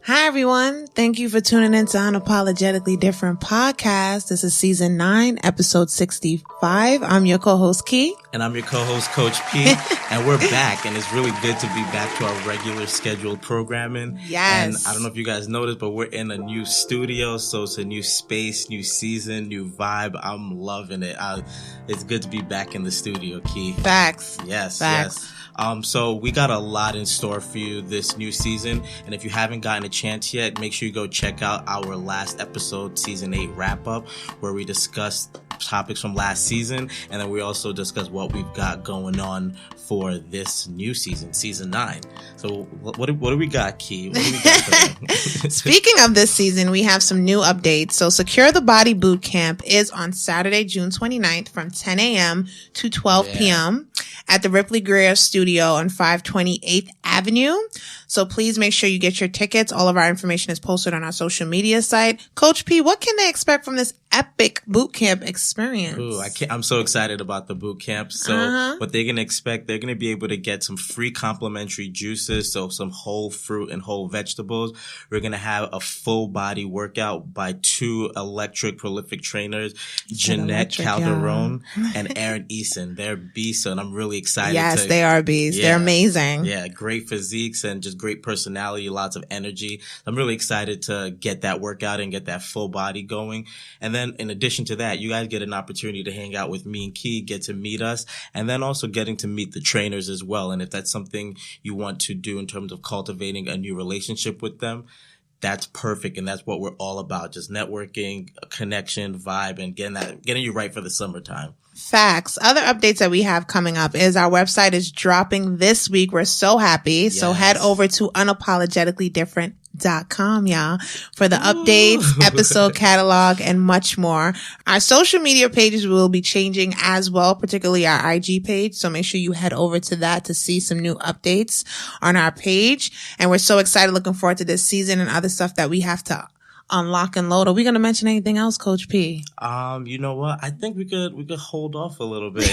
Hi, everyone. Thank you for tuning in to Unapologetically Different podcast. This is season 9, episode 65. I'm your co-host, Key. And I'm your co-host, Coach P. And we're back, and it's really good to be back to our regular scheduled programming. Yes. And I don't know if you guys noticed, but we're in a new studio, so it's a new space, new season, new vibe. I'm loving it. It's good to be back in the studio, Key. Facts. Yes, Facts. yes. So we got a lot in store for you this new season. And if you haven't gotten a chance yet, make sure you go check out our last episode, season 8 wrap up, where we discussed topics from last season. And then we also discuss what we've got going on for this new season, season 9. So what do we got, Key? What do we got today? Speaking of this season, we have some new updates. So Secure the Body Bootcamp is on Saturday, June 29th from 10 a.m. to 12 p.m. at the Ripley-Grier studio on 528th Avenue. So please make sure you get your tickets. All of our information is posted on our social media site. Coach P, what can they expect from this epic bootcamp experience? Ooh, I'm so excited about the boot camp. So what they're going to expect, they're going to be able to get some free complimentary juices. So some whole fruit and whole vegetables. We're going to have a full body workout by 2 electric prolific trainers, Jeanette Calderon and Aaron Eason. They're beasts, and I'm really excited. Yes, they are beasts. Yeah, they're amazing. Yeah, great physiques and just great personality, lots of energy. I'm really excited to get that workout and get that full body going. And then in addition to that, you guys get an opportunity to hang out with me and Key, get to meet us, and then also getting to meet the trainers as well. And if that's something you want to do in terms of cultivating a new relationship with them, that's perfect. And that's what we're all about. Just networking, connection, vibe, and getting you right for the summertime. Facts. Other updates that we have coming up is our website is dropping this week. We're so happy. Yes. So head over to unapologeticallydifferent.com, y'all, for the updates, episode catalog, and much more. Our social media pages will be changing as well, particularly our IG page. So make sure you head over to that to see some new updates on our page. And we're so excited, looking forward to this season and other stuff that we have to unlock and load. Are we going to mention anything else, Coach P? You know what? I think we could hold off a little bit.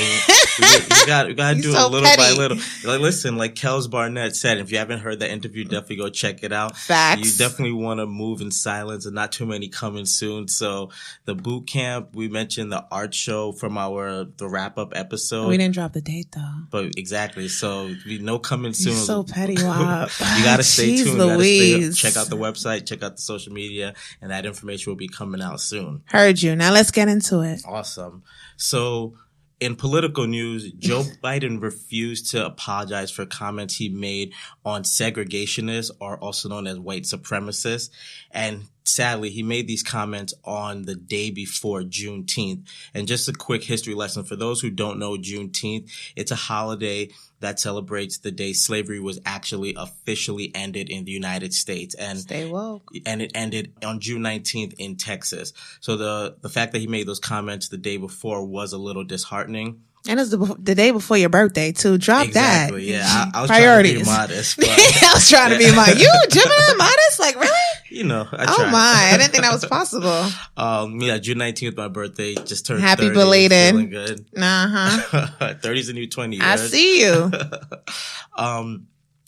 we got to do so it little by little. Like, listen, like Kels Barnett said, if you haven't heard that interview, definitely go check it out. Facts. You definitely want to move in silence, and not too many coming soon. So the boot camp, we mentioned the art show from the wrap up episode. We didn't drop the date though. But exactly. So we know coming soon. You're so petty, Wop. You got to stay tuned. Louise. Check out the website, check out the social media, and that information will be coming out soon. Heard you. Now let's get into it. Awesome. So in political news, Joe Biden refused to apologize for comments he made on segregationists, or also known as white supremacists. And sadly, he made these comments on the day before Juneteenth. And just a quick history lesson for those who don't know Juneteenth, it's a holiday that celebrates the day slavery was actually officially ended in the United States. And stay woke. And it ended on June 19th in Texas. So the fact that he made those comments the day before was a little disheartening. And it's the day before your birthday, too. Drop exactly, that. Yeah. I was Priorities. trying to be modest. But I was trying to be modest. You, Gemini, modest? Like, really? You know, I tried. Oh, my. I didn't think that was possible. Yeah, June 19th, my birthday. Just turned Happy 30. belated. Feeling good. 30's a new 20 years. I see you.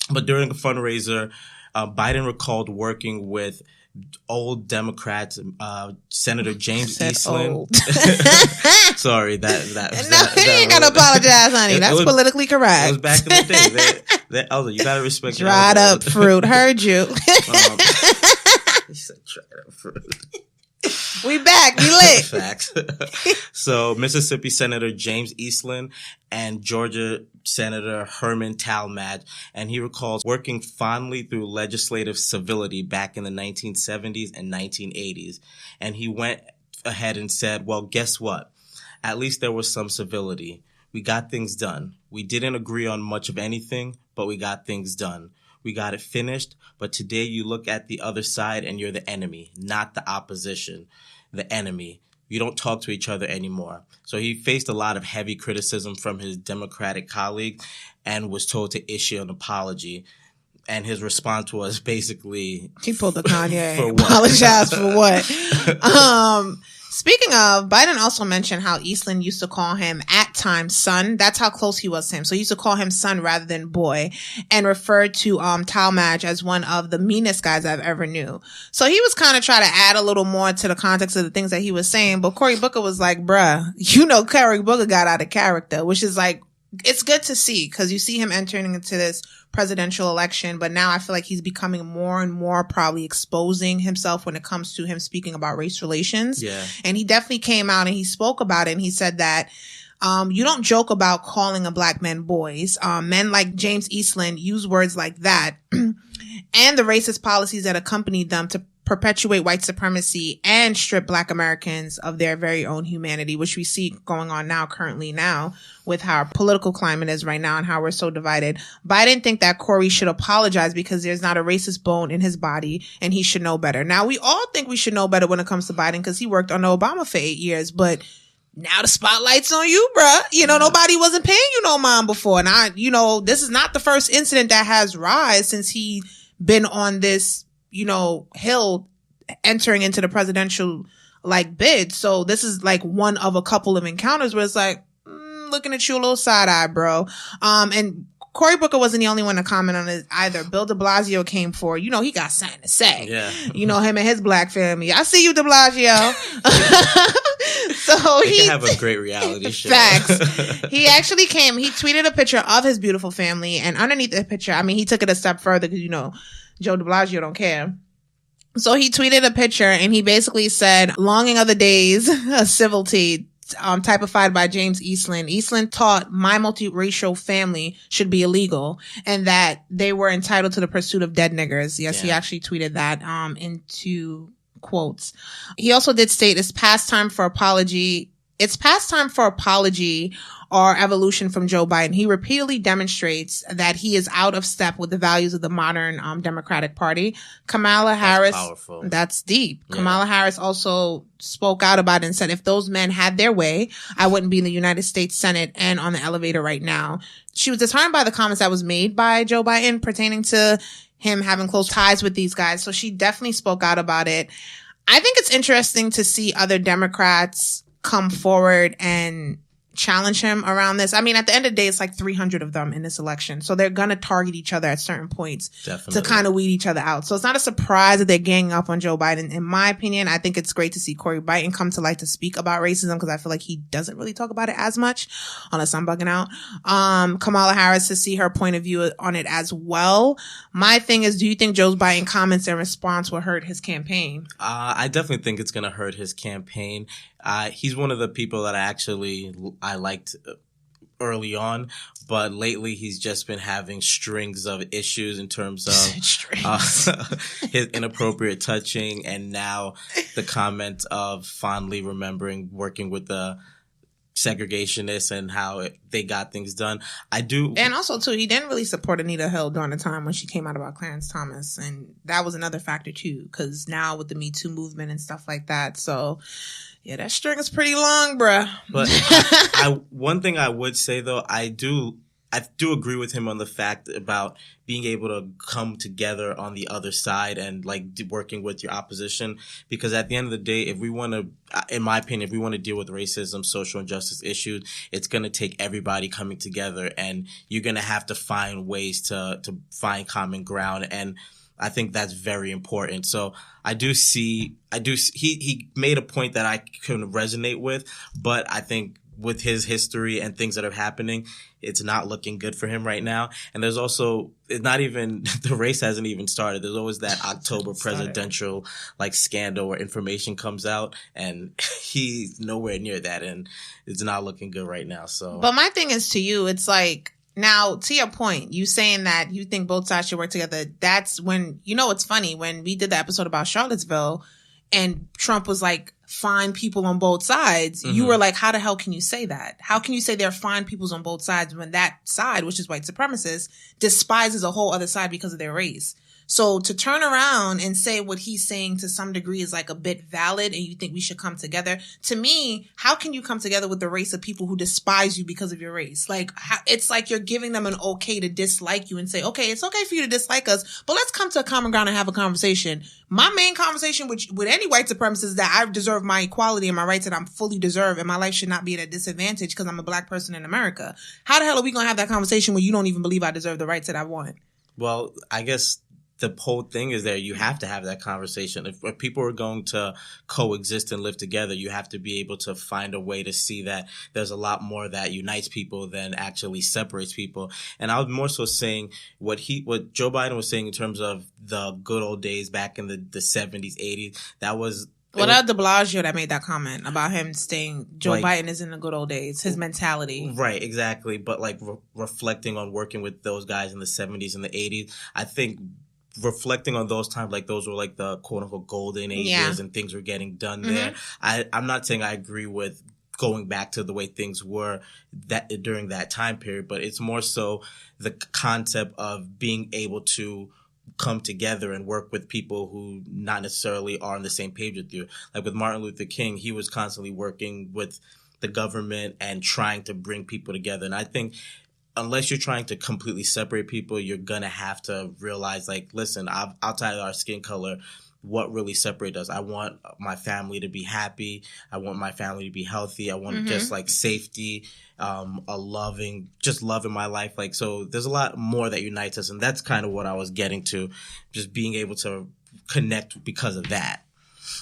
But during a fundraiser, Biden recalled working with old Democrats, Senator James Eastland. Sorry, you ain't gotta apologize, honey. That's politically correct. It was back in the day. Elder, you gotta respect. Dried up fruit. Heard you. He said dried up fruit. We back. We lit. Facts. So Mississippi Senator James Eastland and Georgia Senator Herman Talmadge, and he recalls working fondly through legislative civility back in the 1970s and 1980s. And he went ahead and said, well, guess what? At least there was some civility. We got things done. We didn't agree on much of anything, but we got things done. We got it finished, but today you look at the other side and you're the enemy, not the opposition, the enemy. You don't talk to each other anymore. So he faced a lot of heavy criticism from his Democratic colleague and was told to issue an apology. and his response was basically, he pulled the Kanye. For what? Apologize for what? Speaking of, Biden also mentioned how Eastland used to call him at times son. That's how close he was to him. So he used to call him son rather than boy, and referred to Talmadge as one of the meanest guys I've ever knew. So he was kind of trying to add a little more to the context of the things that he was saying. But Cory Booker was like, bruh, Cory Booker got out of character, which is like, it's good to see because you see him entering into this presidential election, but now I feel like he's becoming more and more probably exposing himself when it comes to him speaking about race relations. Yeah. And he definitely came out and he spoke about it, and he said that you don't joke about calling a black man boys. Men like James Eastland use words like that and the racist policies that accompanied them to perpetuate white supremacy and strip black Americans of their very own humanity, which we see going on currently with how our political climate is right now and how we're so divided. Biden think that Cory should apologize because there's not a racist bone in his body and he should know better. Now, we all think we should know better when it comes to Biden because he worked under Obama for 8 years, but now the spotlight's on you, bruh. Nobody wasn't paying you no mind before. And this is not the first incident that has rise since he been on this hill entering into the presidential bid. So this is like one of a couple of encounters where it's like, looking at you a little side eye, bro. And Cory Booker wasn't the only one to comment on it either. Bill de Blasio came forward. He got something to say. Yeah. Him and his black family. I see you, de Blasio. So he can have a great reality show. Facts. He actually he tweeted a picture of his beautiful family, and underneath the picture, he took it a step further because, Joe de Blasio don't care. So he tweeted a picture and he basically said, longing of the days, a civility, typified by James Eastland. Eastland taught my multiracial family should be illegal and that they were entitled to the pursuit of dead niggers. Yes, yeah. He actually tweeted that, into quotes. He also did state it's past time for apology or evolution from Joe Biden. He repeatedly demonstrates that he is out of step with the values of the modern Democratic Party. Kamala Harris, powerful. That's deep. Yeah. Kamala Harris also spoke out about it and said, if those men had their way, I wouldn't be in the United States Senate and on the elevator right now. She was disheartened by the comments that was made by Joe Biden pertaining to him having close ties with these guys. So she definitely spoke out about it. I think it's interesting to see other Democrats come forward and challenge him around this. At the end of the day, it's like 300 of them in this election. So they're going to target each other at certain points. Definitely. To kind of weed each other out. So it's not a surprise that they're ganging up on Joe Biden. In my opinion, I think it's great to see Cory Biden come to light to speak about racism because I feel like he doesn't really talk about it as much, unless I'm bugging out. Kamala Harris to see her point of view on it as well. My thing is, do you think Joe Biden's comments and response will hurt his campaign? I definitely think it's going to hurt his campaign. He's one of the people that I liked early on, but lately he's just been having strings of issues in terms of his inappropriate touching, and now the comment of fondly remembering working with the segregationists and how they got things done. And also too, he didn't really support Anita Hill during the time when she came out about Clarence Thomas, and that was another factor too, because now with the Me Too movement and stuff like that, so yeah, that string is pretty long, bruh. But one thing I would say though, I do agree with him on the fact about being able to come together on the other side and working with your opposition, because at the end of the day, if we want to, in my opinion, if we want to deal with racism, social injustice issues, it's going to take everybody coming together, and you're going to have to find ways to find common ground. And I think that's very important. So he made a point that I can resonate with, but I think with his history and things that are happening, it's not looking good for him right now. And there's also, it's not even, the race hasn't even started. There's always that October presidential scandal where information comes out, and he's nowhere near that, and it's not looking good right now. So, but my thing is to you, it's like, now, to your point, you saying that you think both sides should work together. That's when, it's funny, when we did the episode about Charlottesville and Trump was like, fine people on both sides, you were like, how the hell can you say that? How can you say there are fine peoples on both sides when that side, which is white supremacists, despises a whole other side because of their race? So to turn around and say what he's saying to some degree is like a bit valid and you think we should come together, to me, how can you come together with the race of people who despise you because of your race? Like, it's like you're giving them an okay to dislike you and say, okay, it's okay for you to dislike us, but let's come to a common ground and have a conversation. My main conversation with any white supremacist is that I deserve my equality and my rights that I'm fully deserve, and my life should not be at a disadvantage because I'm a black person in America. How the hell are we going to have that conversation when you don't even believe I deserve the rights that I want? Well, I guess the whole thing is that you have to have that conversation. If people are going to coexist and live together, you have to be able to find a way to see that there's a lot more that unites people than actually separates people. And I was more so saying what Joe Biden was saying in terms of the good old days back in the 70s, 80s. That was... Well, that de Blasio that made that comment about him saying Joe Biden is in the good old days, his mentality. Right, exactly. But like reflecting on working with those guys in the 70s and the 80s, I think reflecting on those times, like those were like the quote unquote golden ages and things were getting done there. I'm not saying I agree with going back to the way things were that during that time period, but it's more so the concept of being able to come together and work with people who not necessarily are on the same page with you. Like with Martin Luther King, he was constantly working with the government and trying to bring people together. And I think unless you're trying to completely separate people, you're going to have to realize, like, listen, outside of our skin color, what really separates us? I want my family to be happy. I want my family to be healthy. I want just like safety, love in my life. Like, so there's a lot more that unites us. And that's kind of what I was getting to, just being able to connect because of that.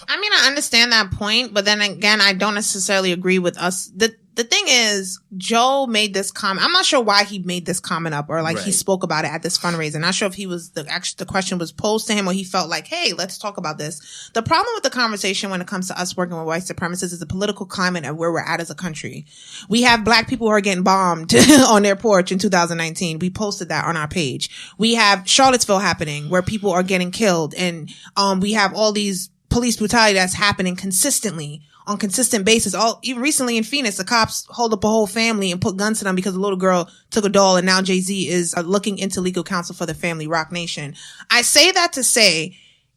I mean, I understand that point, but then again, I don't necessarily agree with us. The thing is, Joe made this comment. I'm not sure why he made this comment up or like he spoke about it at this fundraiser. Not sure if he was the question was posed to him or he felt like, hey, let's talk about this. The problem with the conversation when it comes to us working with white supremacists is the political climate of where we're at as a country. We have black people who are getting bombed on their porch in 2019. We posted that on our page. We have Charlottesville happening where people are getting killed, and we have all these police brutality that's happening consistently on consistent basis. Even recently in Phoenix, the cops hold up a whole family and put guns to them because a little girl took a doll, and now Jay-Z is looking into legal counsel for the family, Rock Nation. I say that to say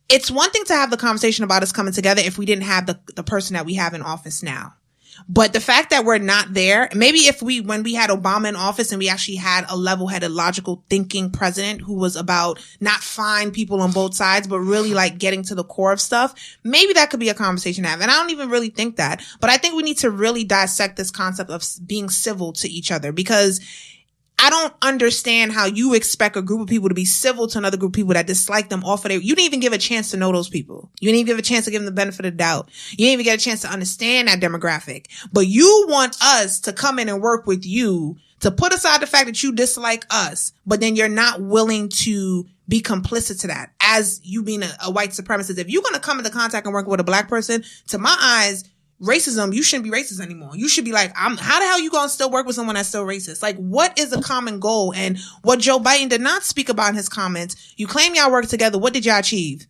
it's one thing to have the conversation about us coming together if we didn't have the person that we have in office now. But the fact that we're not there, maybe when we had Obama in office and we actually had a level-headed, logical thinking president who was about not fine people on both sides, but really like getting to the core of stuff, maybe that could be a conversation to have. And I don't even really think that, but I think we need to really dissect this concept of being civil to each other, because I don't understand how you expect a group of people to be civil to another group of people that dislike them off of their... You didn't even give a chance to know those people. You didn't even give a chance to give them the benefit of the doubt. You didn't even get a chance to understand that demographic. But you want us to come in and work with you to put aside the fact that you dislike us, but then you're not willing to be complicit to that as you being a white supremacist. If you're going to come into contact and work with a black person, to my eyes, racism, you shouldn't be racist anymore. You should be like, how the hell you gonna still work with someone that's still racist? Like, what is a common goal? And what Joe Biden did not speak about in his comments, you claim y'all work together. What did y'all achieve?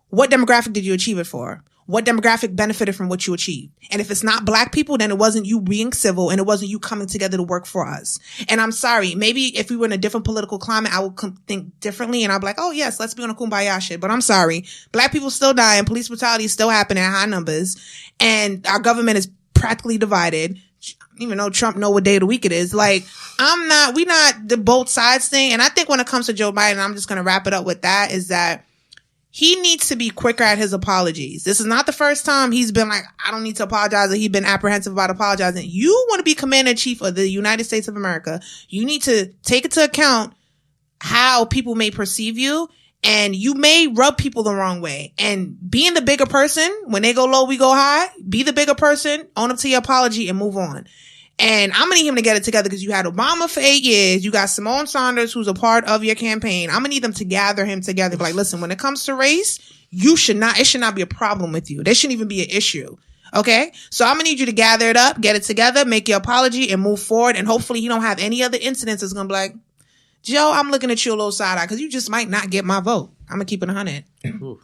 What demographic did you achieve it for? What demographic benefited from what you achieved? And if it's not black people, then it wasn't you being civil and it wasn't you coming together to work for us. And I'm sorry, maybe if we were in a different political climate, I would think differently and I'd be like, oh yes, let's be on a kumbaya shit. But I'm sorry, black people still dying, police brutality is still happening at high numbers, and our government is practically divided. Even though Trump know what day of the week it is. Like, we not the both sides thing. And I think when it comes to Joe Biden, I'm just going to wrap it up with that, is that he needs to be quicker at his apologies. This is not the first time he's been like, I don't need to apologize, or he's been apprehensive about apologizing. You want to be commander-in-chief of the United States of America. You need to take into account how people may perceive you, and you may rub people the wrong way. And being the bigger person, when they go low, we go high. Be the bigger person, own up to your apology, and move on. And I'm going to need him to get it together, because you had Obama for 8 years. You got Simone Saunders, who's a part of your campaign. I'm going to need them to gather him together. Be like, listen, when it comes to race, it should not be a problem with you. There shouldn't even be an issue. Okay? So I'm going to need you to gather it up, get it together, make your apology, and move forward. And hopefully you don't have any other incidents that's going to be like, Joe, I'm looking at you a little side eye because you just might not get my vote. I'm going to keep it 100. Ooh,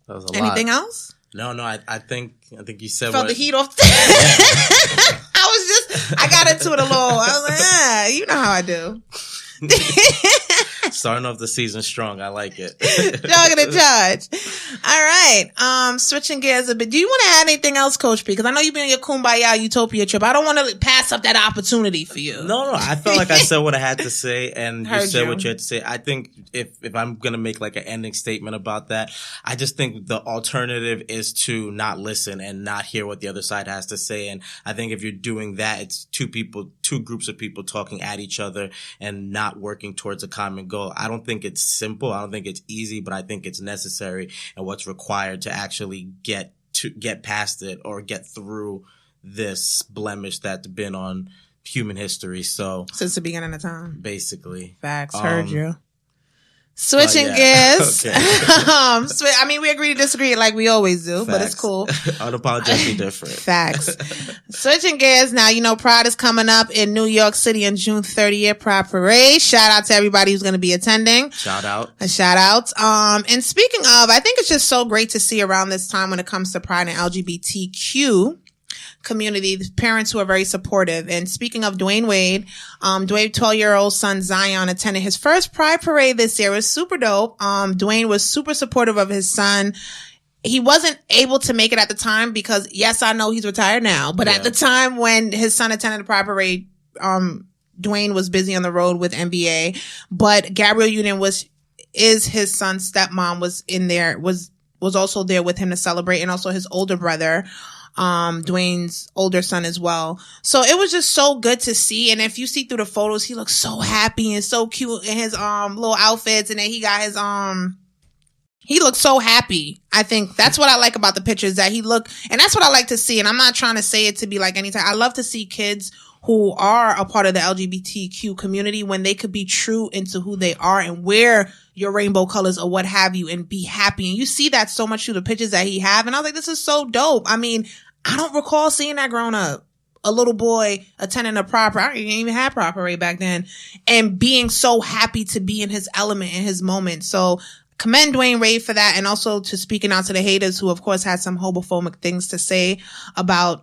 that was a Anything lot. else? No, I think you said Felt the heat off. I got into it a little. I was like, you know how I do. Starting off the season strong. I like it. Jogging the judge. All right. Switching gears a bit. Do you want to add anything else, Coach P? Because I know you've been on your Kumbaya Utopia trip. I don't want to pass up that opportunity for you. No. I felt like I said what I had to say, and you said you. what you had to say. I think if I'm going to make like an ending statement about that, I just think the alternative is to not listen and not hear what the other side has to say. And I think if you're doing that, it's two groups of people talking at each other and not working towards a common goal. I don't think it's simple. I don't think it's easy, but I think it's necessary and what's required to actually get past it or get through this blemish that's been on human history. So since the beginning of time, basically. Facts. Heard you. Switching gears. Okay. I mean, we agree to disagree like we always do, Facts. but it's cool. Unapologetically different. Facts. Switching gears now, Pride is coming up in New York City on June 30th, Pride Parade. Shout out to everybody who's going to be attending. Shout out. A shout out. And speaking of, I think it's just so great to see around this time when it comes to Pride and LGBTQ community, the parents who are very supportive. And speaking of Dwayne Wade, Dwayne's 12-year-old son Zion attended his first Pride Parade this year. It was super dope. Dwayne was super supportive of his son. He wasn't able to make it at the time because, yes, I know he's retired now, but at the time when his son attended the Pride Parade, Dwayne was busy on the road with NBA, but Gabrielle Union is his son's stepmom, was also there with him to celebrate, and also his older brother, Dwayne's older son as well. So it was just so good to see. And if you see through the photos, he looks so happy and so cute in his little outfits, and then he got his he looks so happy. I think that's what I like about the pictures, that he look, and that's what I like to see. And I'm not trying to say it to be like anytime. I love to see kids who are a part of the LGBTQ community when they could be true into who they are and wear your rainbow colors or what have you and be happy. And you see that so much through the pictures that he have. And I was like, this is so dope. I mean, I don't recall seeing that growing up. A little boy attending a Pride Parade. I didn't even have Pride Parade back then, and being so happy to be in his element, in his moment. So commend Dwayne Wade for that, and also to speaking out to the haters who, of course, had some homophobic things to say about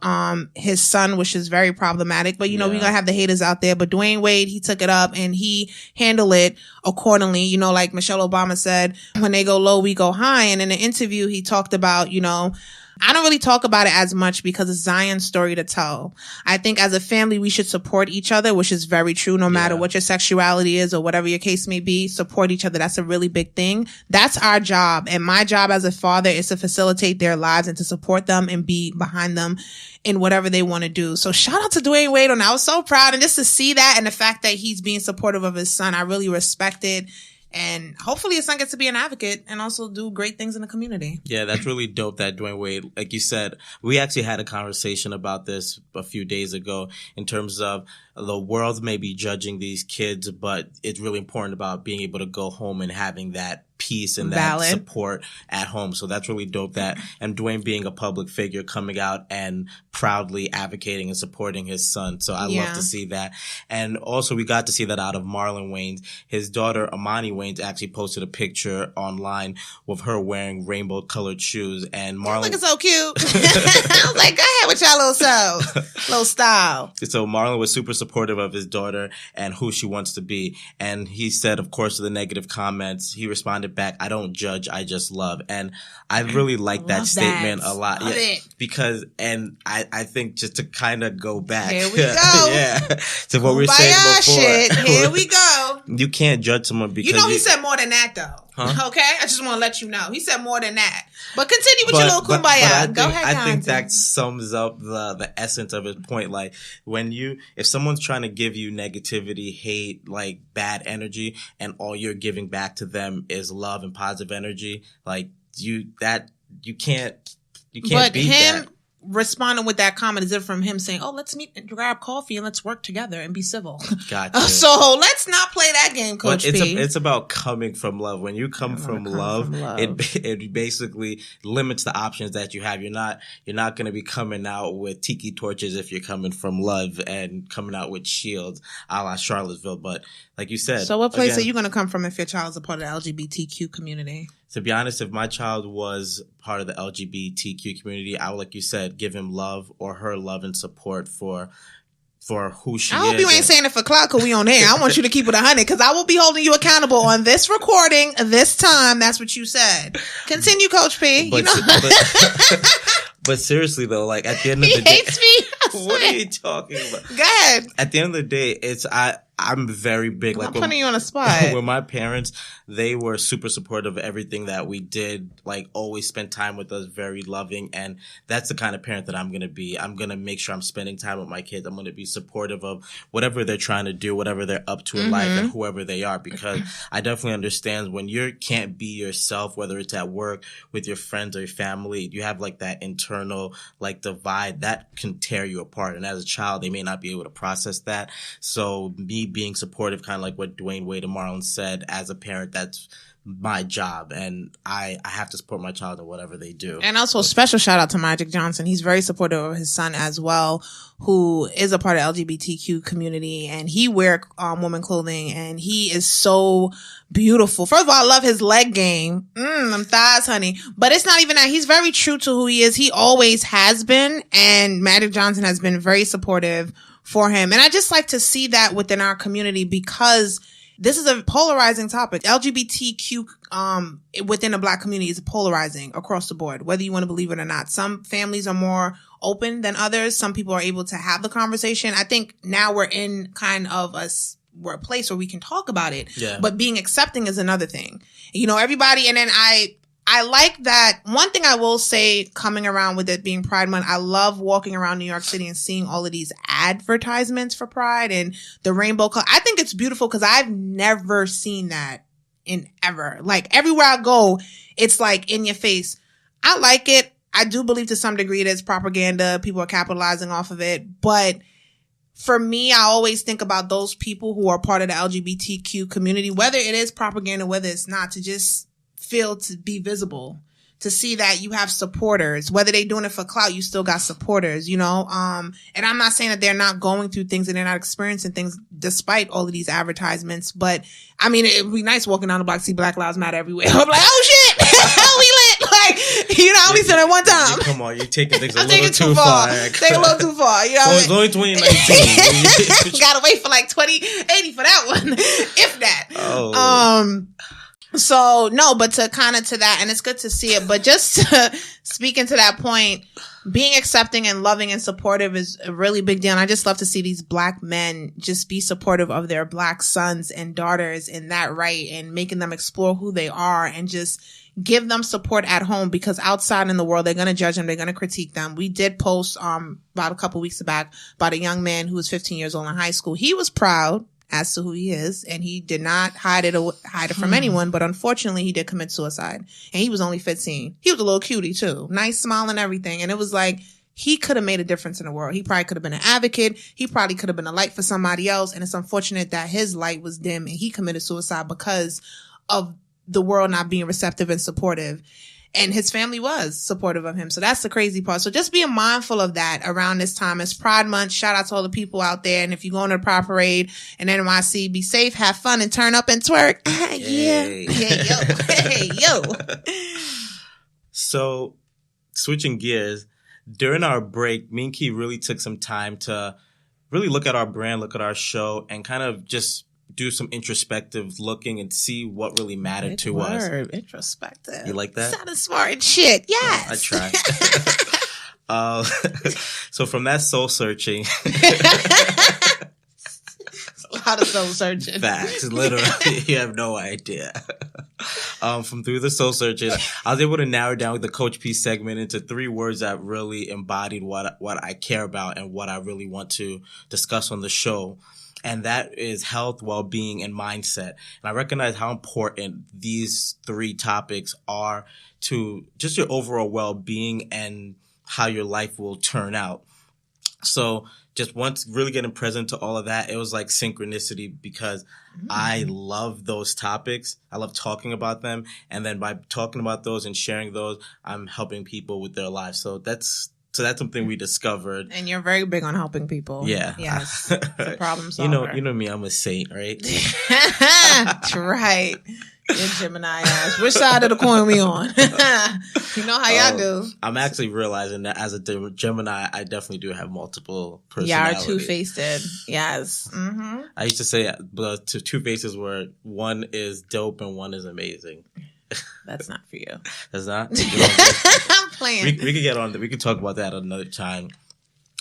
his son, which is very problematic. But, we're going to have the haters out there. But Dwayne Wade, he took it up and he handled it accordingly. Like Michelle Obama said, when they go low, we go high. And in an interview, he talked about, I don't really talk about it as much because it's Zion's story to tell. I think as a family, we should support each other, which is very true. No matter what your sexuality is or whatever your case may be, support each other. That's a really big thing. That's our job. And my job as a father is to facilitate their lives and to support them and be behind them in whatever they want to do. So shout out to Dwayne Wade on that. I was so proud. And just to see that and the fact that he's being supportive of his son, I really respect it. And hopefully his son gets to be an advocate and also do great things in the community. Yeah, that's really dope that Dwayne Wade, like you said, we actually had a conversation about this a few days ago in terms of the world may be judging these kids, but it's really important about being able to go home and having that peace and that support at home. So that's really dope and Dwayne being a public figure coming out and proudly advocating and supporting his son. So I love to see that. And also we got to see that out of Marlon Wayans. His daughter, Amani Wayans, actually posted a picture online with her wearing rainbow colored shoes, and Marlon looking so cute. I was like, go ahead with y'all little selves, little style. So Marlon was super supportive of his daughter and who she wants to be. And he said, of course, to the negative comments, he responded back, "I don't judge, I just love." And I really like that statement a lot. Love it. Because, and I think just to kind of go back. Here we go. To what we were saying before. Shit. Here we go. You can't judge someone because he said more than that though. Huh? Okay? I just want to let you know. He said more than that. But continue with your little kumbaya. Go ahead, I think that sums up the essence of his point. Like, if someone's trying to give you negativity, hate, like bad energy, and all you're giving back to them is love and positive energy, like you can't beat that. Responding with that comment is different from him saying, "Oh, let's meet and grab coffee and let's work together and be civil." Gotcha. So let's not play that game, Coach P. It's about coming from love. When you come from love, it basically limits the options that you have. You're not going to be coming out with tiki torches if you're coming from love and coming out with shields, a la Charlottesville. But like you said, so what place are you going to come from if your child is a part of the LGBTQ community? To be honest, if my child was part of the LGBTQ community, I would, like you said, give him love or her love and support for for who she I is. hope you ain't saying it for clout because we on air. I want you to keep it 100 because I will be holding you accountable on this recording this time. That's what you said. Continue, Coach P. But, but seriously though, like at the end of the day, he hates me. What are you talking about? Go ahead. At the end of the day, I'm very big. I'm like putting you on a spot. With my parents, they were super supportive of everything that we did. Like always spent time with us, very loving, and that's the kind of parent that I'm gonna be. I'm gonna make sure I'm spending time with my kids. I'm gonna be supportive of whatever they're trying to do, whatever they're up to in life, and whoever they are. Because I definitely understand when you can't be yourself, whether it's at work, with your friends or your family, you have like that internal like divide that can tear you apart. And as a child, they may not be able to process that. So me being supportive, kind of like what Dwayne, Wade, and Marlon said, as a parent, that's my job, and I have to support my child in whatever they do. And also special shout out to Magic Johnson. He's very supportive of his son as well, who is a part of LGBTQ community, and he wear woman clothing, and he is so beautiful. First of all, I love his leg game. Them thighs, honey. But it's not even that. He's very true to who he is. He always has been, and Magic Johnson has been very supportive for him. And I just like to see that within our community because this is a polarizing topic. LGBTQ within the Black community is polarizing across the board, whether you want to believe it or not. Some families are more open than others. Some people are able to have the conversation. I think now we're in kind of we're a place where we can talk about it. Yeah. But being accepting is another thing. You know, everybody, and then I like that. One thing I will say, coming around with it being Pride Month, I love walking around New York City and seeing all of these advertisements for Pride and the rainbow color. I think it's beautiful because I've never seen that in ever. Like everywhere I go, it's like in your face. I like it. I do believe to some degree it is propaganda. People are capitalizing off of it. But for me, I always think about those people who are part of the LGBTQ community, whether it is propaganda, whether it's not, to just feel to be visible, to see that you have supporters, whether they're doing it for clout, you still got supporters, you know? And I'm not saying that they're not going through things and they're not experiencing things despite all of these advertisements, but I mean, it'd be nice walking down the block, see Black Lives Matter everywhere. I'm like, oh shit, we lit. Like, you know, we said it one time. Come on, you're taking things a I'm little taking too far. Take a little too far, you know? So it's only 2019. Gotta wait for like 2080 for that one, if that. Oh. So no, but to kind of to that, and it's good to see it, but just to speaking to that point, being accepting and loving and supportive is a really big deal. And I just love to see these Black men just be supportive of their Black sons and daughters in that right, and making them explore who they are and just give them support at home, because outside in the world, they're going to judge them. They're going to critique them. We did post, about a couple weeks back about a young man who was 15 years old in high school. He was proud as to who he is, and he did not hide it from anyone, but unfortunately he did commit suicide, and he was only 15. He was a little cutie too, nice smile and everything, and it was like he could have made a difference in the world. He probably could have been an advocate. He probably could have been a light for somebody else, and it's unfortunate that his light was dim and he committed suicide because of the world not being receptive and supportive. And his family was supportive of him. So that's the crazy part. So just being mindful of that around this time. It's Pride Month. Shout out to all the people out there. And if you're going to the Pride Parade in NYC, be safe, have fun, and turn up and twerk. Yeah. Yo. Hey, yo. So switching gears, during our break, me and Key really took some time to really look at our brand, look at our show, and kind of just do some introspective looking and see what really mattered to us. Introspective. You like that? Sounded smart and shit. Yes. I try. So from that soul searching. A lot of soul searching. Facts. Literally. You have no idea. From through the soul searching, I was able to narrow down the Coach P segment into 3 words that really embodied what I care about and what I really want to discuss on the show. And that is health, well-being, and mindset. And I recognize how important these 3 topics are to just your overall well-being and how your life will turn out. So just once really getting present to all of that, it was like synchronicity, because I love those topics. I love talking about them. And then by talking about those and sharing those, I'm helping people with their lives. So that's something we discovered. And you're very big on helping people. Yeah. Yes. It's a problem solver. You know me, I'm a saint, right? That's right. You're Gemini ass. Which side of the coin we on? You know how y'all do. I'm actually realizing that as a Gemini, I definitely do have multiple personalities. Y'all are two-faced. Yes. Mm-hmm. I used to say the two faces were one is dope and one is amazing. That's not for you. That's not? I'm playing. We could get on. We could talk about that another time.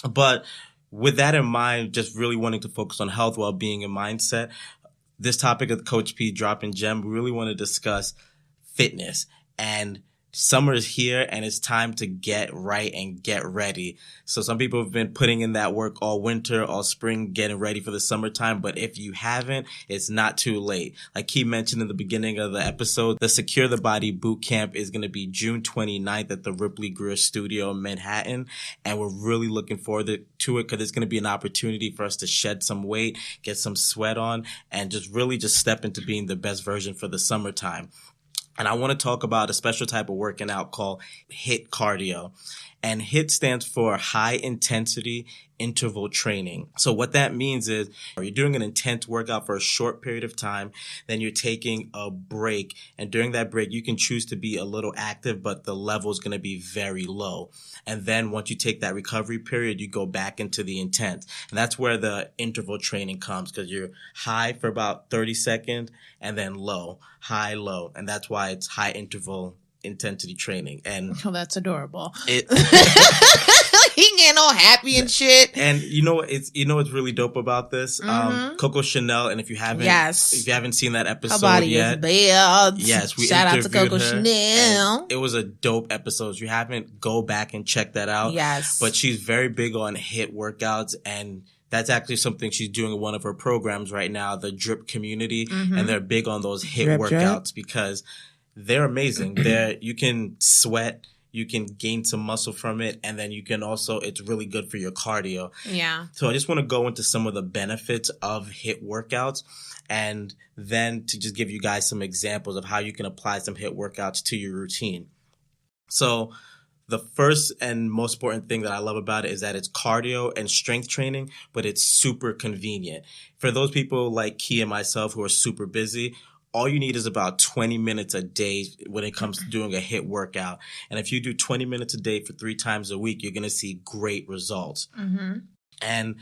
But with that in mind, just really wanting to focus on health, well-being, and mindset, this topic of Coach P dropping gem, we really want to discuss fitness. And summer is here and it's time to get right and get ready. So some people have been putting in that work all winter, all spring, getting ready for the summertime. But if you haven't, it's not too late. Like Key mentioned in the beginning of the episode, the Secure the Body Bootcamp is going to be June 29th at the Ripley-Grier studio in Manhattan. And we're really looking forward to it because it's going to be an opportunity for us to shed some weight, get some sweat on, and just step into being the best version for the summertime. And I want to talk about a special type of working out called HIIT cardio. And HIIT stands for high intensity interval training. So what that means is you're doing an intense workout for a short period of time, then you're taking a break. And during that break, you can choose to be a little active, but the level is going to be very low. And then once you take that recovery period, you go back into the intense. And that's where the interval training comes, because you're high for about 30 seconds and then low, high, low. And that's why it's high interval intensity training. And that's adorable. He getting all happy and shit. And what's really dope about this? Coco Chanel, and if you haven't seen that episode her body yet, is bad. Yes, we shout out to Coco her, Chanel. It was a dope episode. If you haven't, go back and check that out. Yes. But she's very big on HIIT workouts, and that's actually something she's doing in one of her programs right now, the Drip community, and they're big on those HIIT workouts because they're amazing. You can sweat, you can gain some muscle from it, and then you can also, it's really good for your cardio. Yeah. So I just want to go into some of the benefits of HIIT workouts, and then to just give you guys some examples of how you can apply some HIIT workouts to your routine. So the first and most important thing that I love about it is that it's cardio and strength training, but it's super convenient. For those people like Key and myself who are super busy, all you need is about 20 minutes a day when it comes to doing a HIIT workout. And if you do 20 minutes a day for 3 times a week, you're going to see great results. And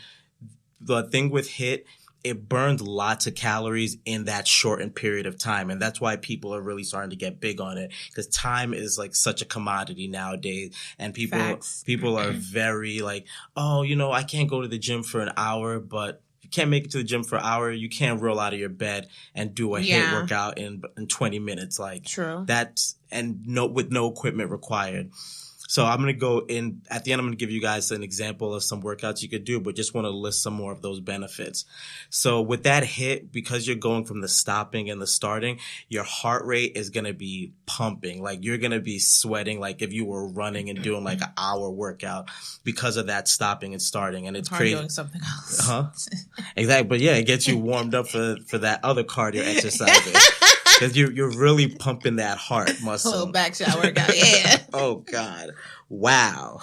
the thing with HIIT, it burns lots of calories in that shortened period of time. And that's why people are really starting to get big on it, because time is like such a commodity nowadays. And people are very like, oh, I can't go to the gym for an hour, but you can't make it to the gym for an hour. You can't roll out of your bed and do a HIIT workout in 20 minutes. Like, true. With no equipment required. So I'm going to go in at the end. I'm going to give you guys an example of some workouts you could do, but just want to list some more of those benefits. So with that HIIT, because you're going from the stopping and the starting, your heart rate is going to be pumping. Like, you're going to be sweating like if you were running and doing like an hour workout because of that stopping and starting. And it's crazy. Doing something else. Huh? Exactly. But yeah, it gets you warmed up for that other cardio exercise. Because you're really pumping that heart muscle. A little back shot workout, yeah. Oh, God. Wow.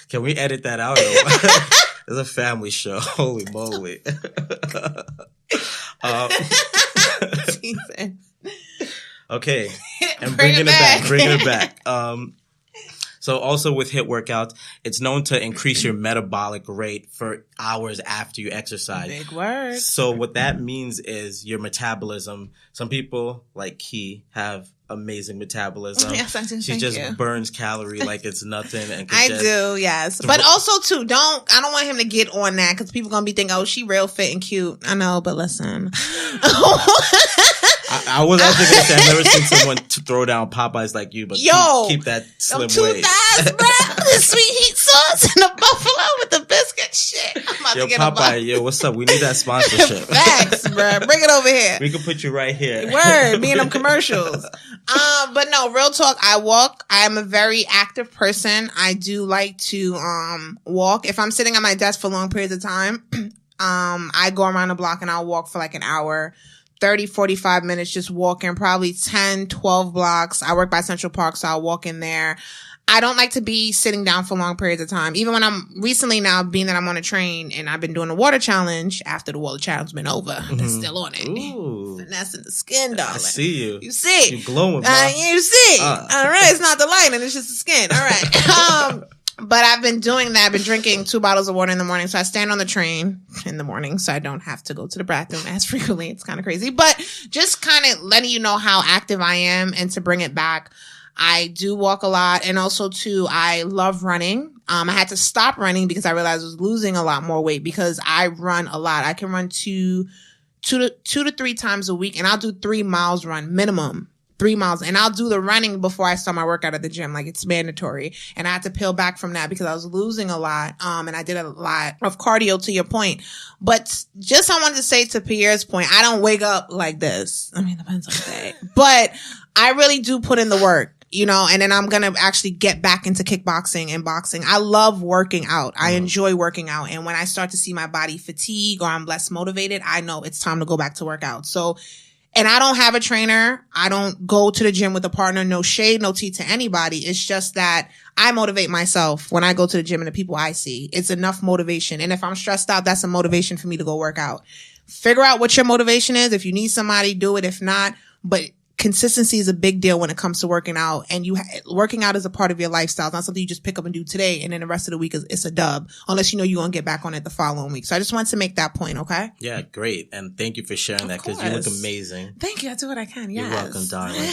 Can we edit that out? It's a family show. Holy moly. Okay. And bringing it back. So also with HIIT workouts, it's known to increase your metabolic rate for hours after you exercise. Big word. So what that means is your metabolism. Some people, like Key, have amazing metabolism. Yes, I do. She just burns calorie like it's nothing. And I do, yes. But also too, I don't want him to get on that because people gonna be thinking, oh, she real fit and cute. I know, but listen. I was also going to say, I've never seen someone to throw down Popeyes like you, but keep that slim weight. 2 thighs, bro. The sweet heat sauce and the buffalo with the biscuit shit. I'm about to get Popeye, what's up? We need that sponsorship. Facts, bro. Bring it over here. We can put you right here. Word, me and them commercials. But no, real talk. I walk. I'm a very active person. I do like to walk. If I'm sitting at my desk for long periods of time, I go around the block and I'll walk for like an hour. 30, 45 minutes just walking, probably 10, 12 blocks. I work by Central Park, so I'll walk in there. I don't like to be sitting down for long periods of time. Even when I'm recently now, being that I'm on a train and I've been doing the water challenge, after the water challenge been over, I'm still on it. Ooh. Finessing the skin, darling. I see you. You see. You glowing, you see. All right. It's not the lighting. It's just the skin. All right. But I've been doing that. I've been drinking 2 bottles of water in the morning. So I stand on the train in the morning so I don't have to go to the bathroom as frequently. It's kind of crazy. But just kind of letting you know how active I am and to bring it back. I do walk a lot. And also, too, I love running. I had to stop running because I realized I was losing a lot more weight because I run a lot. I can run two to 3 times a week. And I'll do 3 miles run minimum. 3 miles. And I'll do the running before I start my workout at the gym. Like, it's mandatory. And I had to peel back from that because I was losing a lot. And I did a lot of cardio, to your point. But just I wanted to say to Pierre's point, I don't wake up like this. I mean, it depends on the day. But I really do put in the work. You know, and then I'm going to actually get back into kickboxing and boxing. I love working out. I enjoy working out. And when I start to see my body fatigue or I'm less motivated, I know it's time to go back to work out. So, and I don't have a trainer. I don't go to the gym with a partner. No shade, no tea to anybody. It's just that I motivate myself when I go to the gym and the people I see. It's enough motivation. And if I'm stressed out, that's a motivation for me to go work out. Figure out what your motivation is. If you need somebody, do it. If not, but consistency is a big deal when it comes to working out, and working out is a part of your lifestyle. It's not something you just pick up and do today, and then the rest of the week it's a dub, unless you know you're going to get back on it the following week. So I just wanted to make that point, okay? Yeah, great. And thank you for sharing that because you look amazing. Thank you. I do what I can. Yes. You're welcome, darling.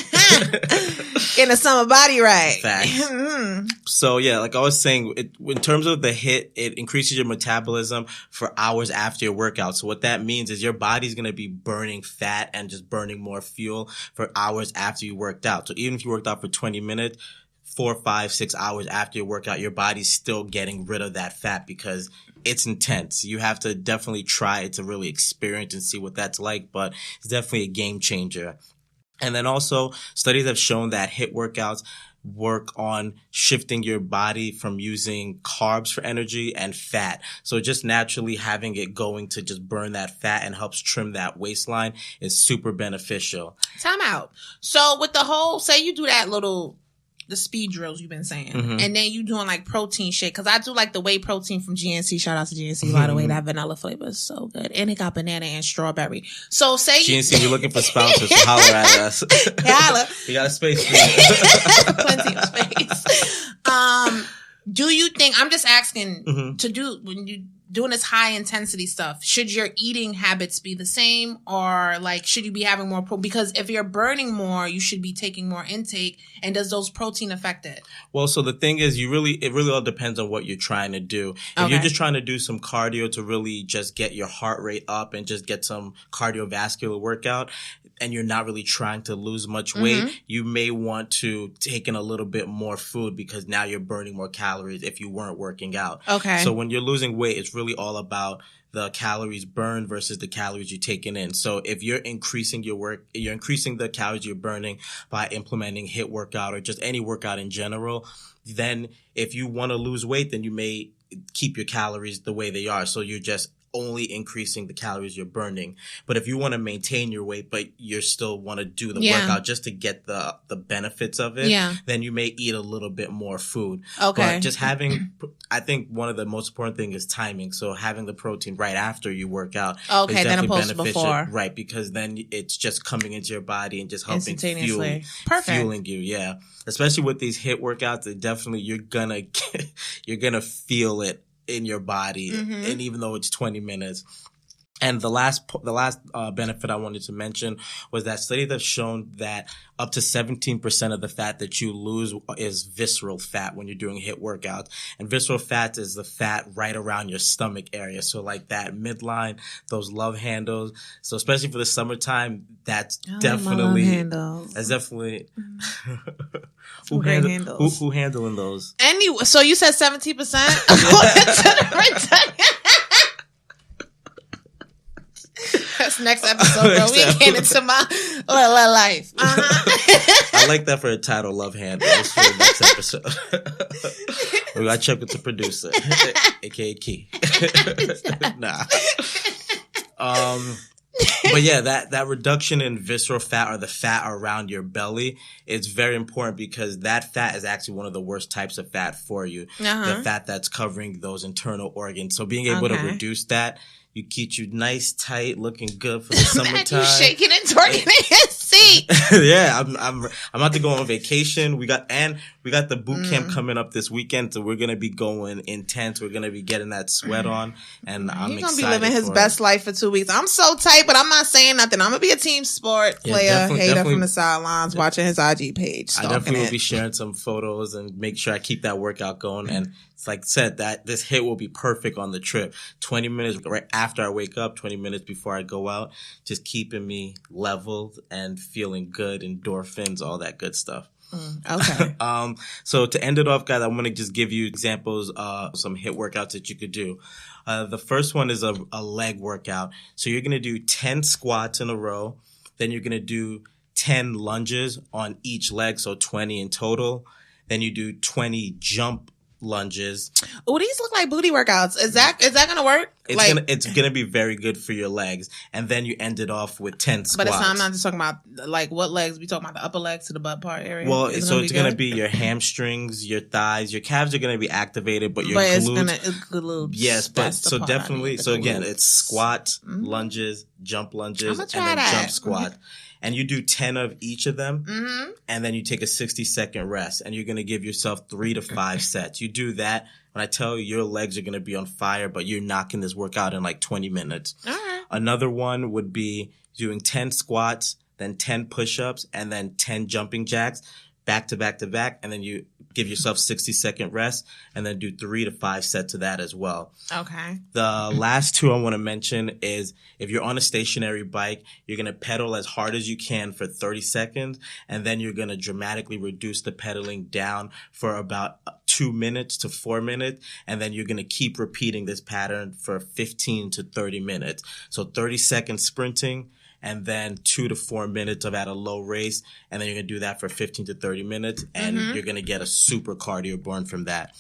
Getting the summer body right. Facts. So yeah, like I was saying, in terms of the HIIT, it increases your metabolism for hours after your workout. So what that means is your body's going to be burning fat and just burning more fuel for hours after you worked out. So even if you worked out for 20 minutes, 4, 5, 6 hours after your workout, your body's still getting rid of that fat because it's intense. You have to definitely try it to really experience and see what that's like, but it's definitely a game changer. And then also studies have shown that HIIT workouts work on shifting your body from using carbs for energy and fat. So just naturally having it going to just burn that fat and helps trim that waistline is super beneficial. Time out. So with the whole, say you do that the speed drills you've been saying, and then you doing like protein shake, because I do like the whey protein from GNC. Shout out to GNC, by the way. That vanilla flavor is so good, and it got banana and strawberry. So say GNC, we're looking for sponsors, so holler at us. Holla. We got a space for you. Plenty of space. Do you think, I'm just asking, to do, when you doing this high intensity stuff, should your eating habits be the same, or like should you be having more because if you're burning more, you should be taking more intake, and does those protein affect it? Well, so the thing is, it really all depends on what you're trying to do. If you're just trying to do some cardio to really just get your heart rate up and just get some cardiovascular workout, and you're not really trying to lose much weight, you may want to take in a little bit more food because now you're burning more calories if you weren't working out. Okay. So when you're losing weight, it's really all about the calories burned versus the calories you're taking in. So if you're increasing you're increasing the calories you're burning by implementing HIIT workout or just any workout in general, then if you want to lose weight, then you may keep your calories the way they are. So you're just only increasing the calories you're burning. But if you want to maintain your weight, but you still want to do the workout just to get the benefits of it, then you may eat a little bit more food. Okay. But just I think one of the most important things is timing. So having the protein right after you work out is definitely beneficial. Before. Right, because then it's just coming into your body and just helping fueling you. Yeah. Especially with these HIIT workouts, it definitely, you're gonna feel it in your body, and even though it's 20 minutes. And the last benefit I wanted to mention was that studies have shown that up to 17% of the fat that you lose is visceral fat when you're doing HIIT workouts. And visceral fat is the fat right around your stomach area. So like that midline, those love handles. So especially for the summertime, that's definitely who handling those? Anyway, so you said 17%? That's next episode, bro. We came into my life. I like that for a title, Love Handles, for the next episode. We got to check with the producer, a.k.a. Key. Nah. But yeah, that reduction in visceral fat or the fat around your belly is very important because that fat is actually one of the worst types of fat for you. The fat that's covering those internal organs. So being able to reduce that, you keep you nice, tight, looking good for the summertime. You shaking and twerking in your seat. Yeah, I'm about to go on vacation. We got the boot camp coming up this weekend, so we're gonna be going intense. We're gonna be getting that sweat on, and I'm excited. He's gonna be living his best life for 2 weeks. I'm so tight, but I'm not saying nothing. I'm gonna be a team sport player, hater from the sidelines, watching his IG page. I definitely will be sharing some photos and make sure I keep that workout going. And it's like said that this HIIT will be perfect on the trip. 20 minutes right after I wake up, 20 minutes before I go out, just keeping me leveled and feeling good, endorphins, all that good stuff. Okay. So to end it off, guys, I'm going to just give you examples of some HIIT workouts that you could do. The first one is a leg workout. So you're going to do 10 squats in a row. Then you're going to do 10 lunges on each leg, so 20 in total. Then you do 20 jump lunges. Oh, these look like booty workouts. Is that gonna work? It's gonna be very good for your legs. And then you end it off with 10 squats. But I'm not just talking about like what legs. We talking about the upper legs to the butt part area. Well, it's gonna be your hamstrings, your thighs, your calves are gonna be activated, but your glutes. Yes, but so definitely. So again, it's squats, lunges, jump lunges, and then jump squat. And you do 10 of each of them, and then you take a 60-second rest, and you're going to give yourself 3 to 5 sets. You do that, when I tell you your legs are going to be on fire, but you're knocking this workout in like 20 minutes. All right. Another one would be doing 10 squats, then 10 push-ups, and then 10 jumping jacks, back to back to back, and then you give yourself 60-second rest, and then do 3 to 5 sets of that as well. Okay. The last two I want to mention is if you're on a stationary bike, you're going to pedal as hard as you can for 30 seconds, and then you're going to dramatically reduce the pedaling down for about 2 minutes to 4 minutes, and then you're going to keep repeating this pattern for 15 to 30 minutes. So 30 seconds sprinting, and then 2 to 4 minutes of at a low race. And then you're going to do that for 15 to 30 minutes. And you're going to get a super cardio burn from that.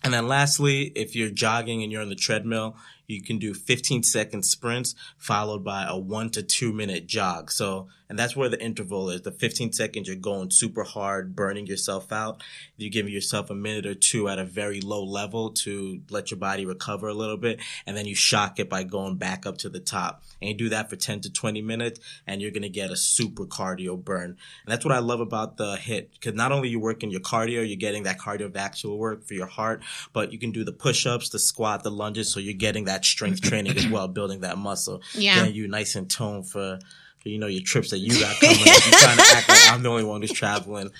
And then lastly, if you're jogging and you're on the treadmill, you can do 15-second sprints followed by a 1 to 2 minute jog. So, and that's where the interval is. The 15 seconds, you're going super hard, burning yourself out. You're giving yourself a minute or two at a very low level to let your body recover a little bit. And then you shock it by going back up to the top. And you do that for 10 to 20 minutes, and you're going to get a super cardio burn. And that's what I love about the HIIT, because not only you're working your cardio, you're getting that cardiovascular work for your heart, but you can do the push-ups, the squat, the lunges, so you're getting that strength training as well, building that muscle. Yeah. Getting you nice and toned for your trips that you got coming up. You're trying to act like I'm the only one who's traveling.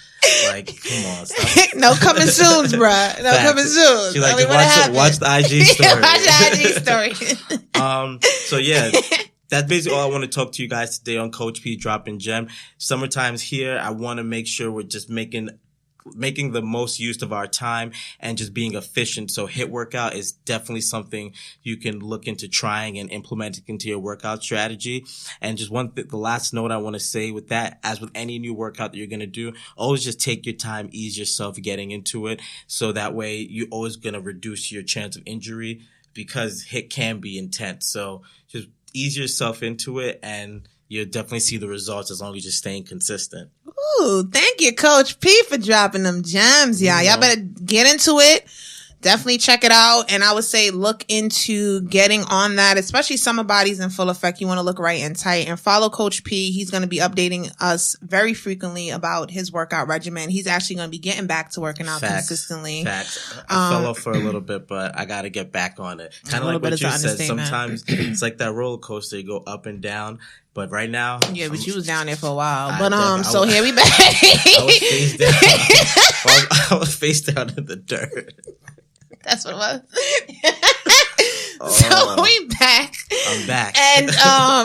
Like, come on, stop. No coming soon, bruh. No coming soon. She's like, watch the IG story. Watch the IG story. So yeah. That's basically all I want to talk to you guys today on Coach P Dropping Gem. Summertime's here. I want to make sure we're just making the most use of our time and just being efficient. So HIIT workout is definitely something you can look into trying and implementing into your workout strategy. And just the last note I want to say with that, as with any new workout that you're going to do, always just take your time, ease yourself getting into it. So that way you're always going to reduce your chance of injury, because HIIT can be intense. So just ease yourself into it, and you'll definitely see the results as long as you're staying consistent. Ooh, thank you, Coach P, for dropping them gems, y'all. Y'all better get into it. Definitely check it out. And I would say look into getting on that, especially summer bodies in full effect. You want to look right and tight, and follow Coach P. He's going to be updating us very frequently about his workout regimen. He's actually going to be getting back to working out consistently. Facts. I fell off for a little bit, but I got to get back on it. Kind of like what you said. Sometimes it's like that roller coaster. You go up and down. But right now, yeah, but you was down there for a while. So here we back. I was face down in the dirt. That's what it was. So we back. I'm back. And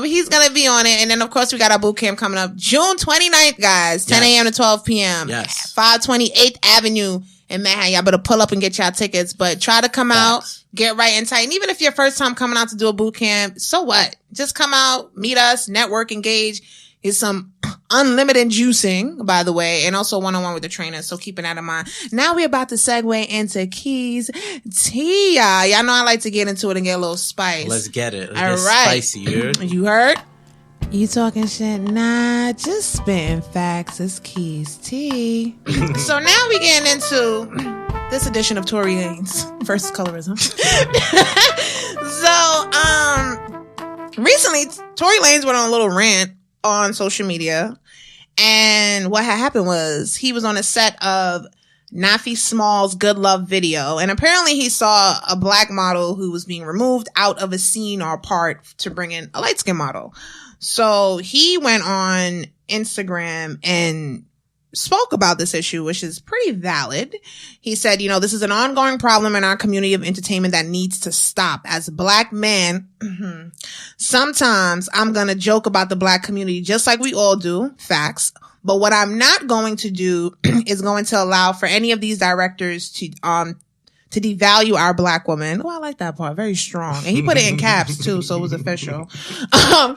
he's going to be on it. And then, of course, we got our boot camp coming up June 29th, guys. 10 a.m. to 12 p.m. Yes. 528th Avenue in Manhattan. Y'all better pull up and get y'all tickets. But try to come out, get right and tight. And even if you're first time coming out to do a boot camp, so what? Just come out, meet us, network, engage. Get some unlimited juicing, by the way, and also one-on-one with the trainer. So keeping that in mind. Now we're about to segue into keystea. Y'all know I like to get into it and get a little spice. Let's get it. All right. Spicy, you heard? You talking shit? Nah, just spitting facts. It's keystea. So now we getting into this edition of Tory Lanez versus colorism. So, recently, Tory Lanez went on a little rant on social media, and what had happened was he was on a set of Nafi Small's Good Love video, and apparently he saw a black model who was being removed out of a scene or part to bring in a light-skinned model. So he went on Instagram and spoke about this issue, which is pretty valid. He said, this is an ongoing problem in our community of entertainment that needs to stop. As a black man, sometimes I'm going to joke about the black community just like we all do. Facts. But what I'm not going to do is going to allow for any of these directors to devalue our black woman. Oh, I like that part. Very strong. And he put it in caps too, so it was official.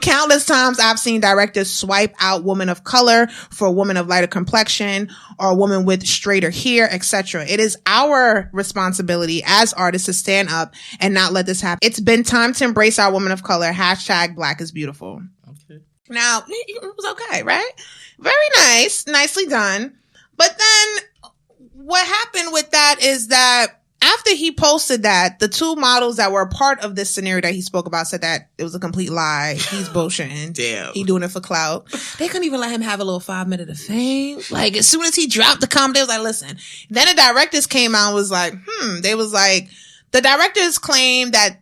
Countless times I've seen directors swipe out women of color for a woman of lighter complexion or a woman with straighter hair, etc. It is our responsibility as artists to stand up and not let this happen. It's been time to embrace our women of color. # Black is beautiful. Okay. Now, it was okay, right? Very nice. Nicely done. But then what happened with that is that after he posted that, the two models that were a part of this scenario that he spoke about said that it was a complete lie. He's bullshitting. Damn. He doing it for clout. They couldn't even let him have a little 5 minute of fame. Like, as soon as he dropped the comment, they was like, listen. Then the directors came out and was like, They was like, the directors claim that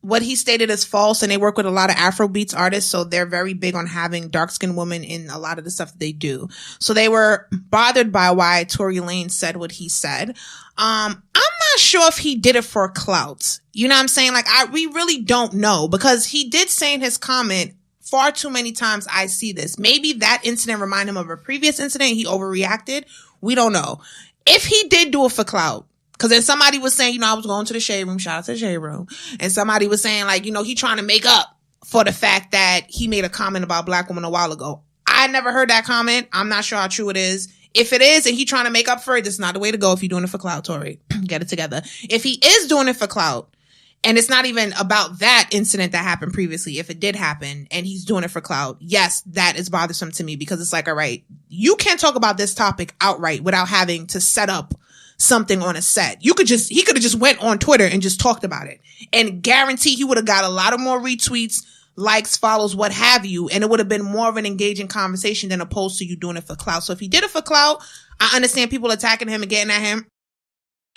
what he stated is false, and they work with a lot of Afrobeats artists, so they're very big on having dark-skinned women in a lot of the stuff that they do. So they were bothered by why Tory Lanez said what he said. I'm not sure if he did it for clout. You know what I'm saying? Like, we really don't know, because he did say in his comment, far too many times I see this. Maybe that incident reminded him of a previous incident. He overreacted. We don't know. If he did do it for clout, because then somebody was saying, I was going to the shade room, shout out to the shade room, and somebody was saying, like, he trying to make up for the fact that he made a comment about black women a while ago. I never heard that comment. I'm not sure how true it is. If it is and he trying to make up for it, that's not the way to go if you're doing it for clout, Tory. Get it together. If he is doing it for clout, and it's not even about that incident that happened previously, if it did happen and he's doing it for clout, yes, that is bothersome to me, because it's like, all right, you can't talk about this topic outright without having to set up something on a set. He could have just went on Twitter and just talked about it, and guarantee he would have got a lot of more retweets, likes, follows, what have you, and it would have been more of an engaging conversation than opposed to you doing it for clout. So if he did it for clout, I understand people attacking him and getting at him.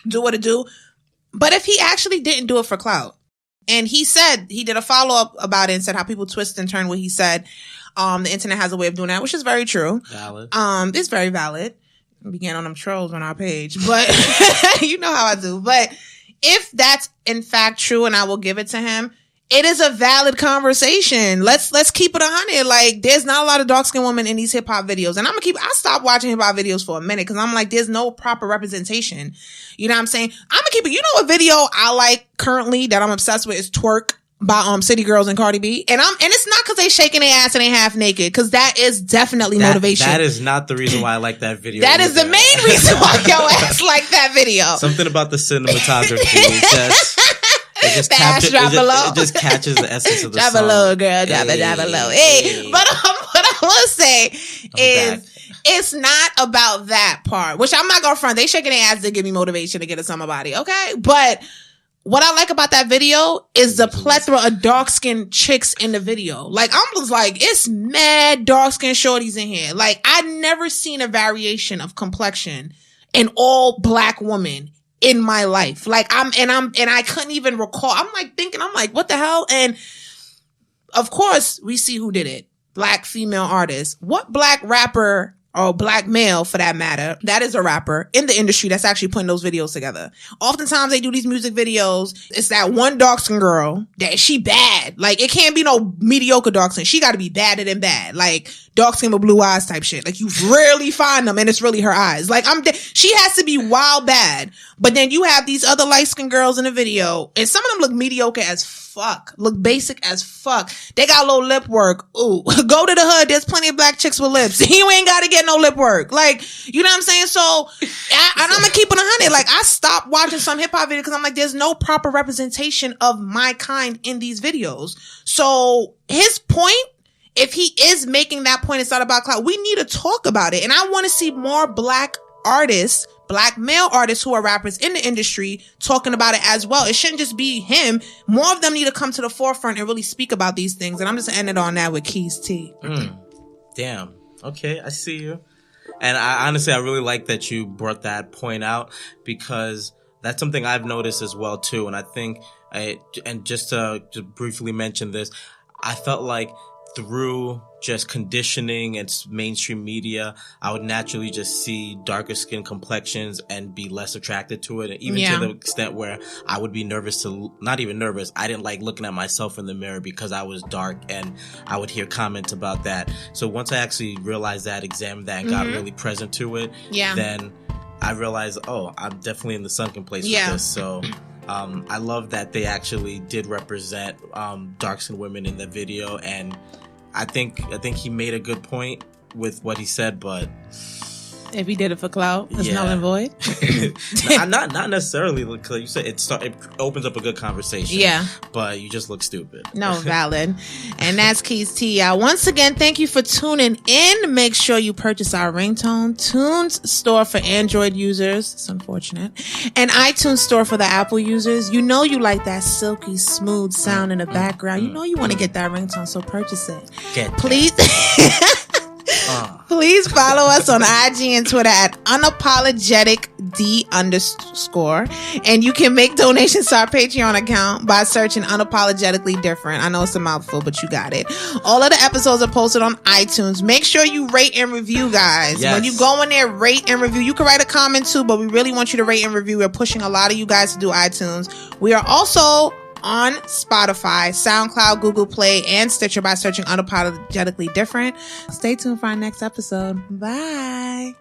Do what it do. But if he actually didn't do it for clout, and he said, he did a follow-up about it and said how people twist and turn what he said, the internet has a way of doing that, which is very true. Valid. It's very valid. We get on them trolls on our page, but you know how I do. But if that's in fact true, and I will give it to him, it is a valid conversation. Let's keep it 100. Like, there's not a lot of dark-skinned women in these hip-hop videos. And I stopped watching hip-hop videos for a minute, because I'm like, there's no proper representation. You know what I'm saying? I'm gonna keep it. You know what video I like currently that I'm obsessed with is Twerk by City Girls and Cardi B. And it's not because they shaking their ass and they half naked, because that is definitely motivation. That is not the reason why I like that video. That is the main reason why your ass like that video. Something about the cinematography. It just catches the essence of the song. Drop a low, girl. Drop a low. Hey. But what I will say is, it's not about that part, which I'm not going to front. They shaking their ass to give me motivation to get to somebody, okay? But what I like about that video is the plethora of dark-skinned chicks in the video. Like, I'm just like, it's mad dark-skinned shorties in here. Like, I'd never seen a variation of complexion in all black women in my life. Like, I couldn't even recall. I'm like, what the hell? And of course, we see who did it. Black female artist. What black rapper, or black male for that matter, that is a rapper in the industry that's actually putting those videos together? Oftentimes they do these music videos. It's that one dark-skinned girl that she bad. Like, it can't be no mediocre dark-skinned. She got to be badder than bad. Like, dark skin with blue eyes type shit. Like, you rarely find them and it's really her eyes. Like, she has to be wild bad. But then you have these other light skinned girls in the video and some of them look mediocre as fuck. Look basic as fuck. They got low lip work. Ooh. Go to the hood. There's plenty of black chicks with lips. You ain't got to get no lip work. Like, you know what I'm saying? So, I'm going to keep it 100. Like, I stopped watching some hip hop videos because I'm like, there's no proper representation of my kind in these videos. So, his point, if he is making that point, it's not about clout. We need to talk about it. And I want to see more black artists, black male artists who are rappers in the industry talking about it as well. It shouldn't just be him. More of them need to come to the forefront and really speak about these things. And I'm just ending on that with keystea. Damn. Okay, I see you. And I honestly really like that you brought that point out because that's something I've noticed as well too. And I think, and just to briefly mention this, I felt like through just conditioning and mainstream media, I would naturally just see darker skin complexions and be less attracted to it. And even to the extent where I would be nervous not even nervous. I didn't like looking at myself in the mirror because I was dark and I would hear comments about that. So once I actually realized that, examined that and got really present to it, then I realized, oh, I'm definitely in the sunken place with this. So I love that they actually did represent dark-skinned women in the video, and I think he made a good point with what he said, but if he did it for clout, it's null and void. not necessarily, because you said it opens up a good conversation. Yeah, but you just look stupid. No, valid. And that's keystea. Once again, thank you for tuning in. Make sure you purchase our ringtone. Tunes store for Android users. It's unfortunate. And iTunes store for the Apple users. You know you like that silky smooth sound in the background. You know you want to get that ringtone, so purchase it. Please. Please follow us on IG and Twitter at unapologeticd_. And you can make donations to our Patreon account by searching Unapologetically Different. I know it's a mouthful, but you got it. All of the episodes are posted on iTunes. Make sure you rate and review, guys. Yes. When you go in there, rate and review. You can write a comment too, but we really want you to rate and review. We're pushing a lot of you guys to do iTunes. We are also on Spotify, SoundCloud, Google Play, and Stitcher by searching Unapologetically Different. Stay tuned for our next episode. Bye.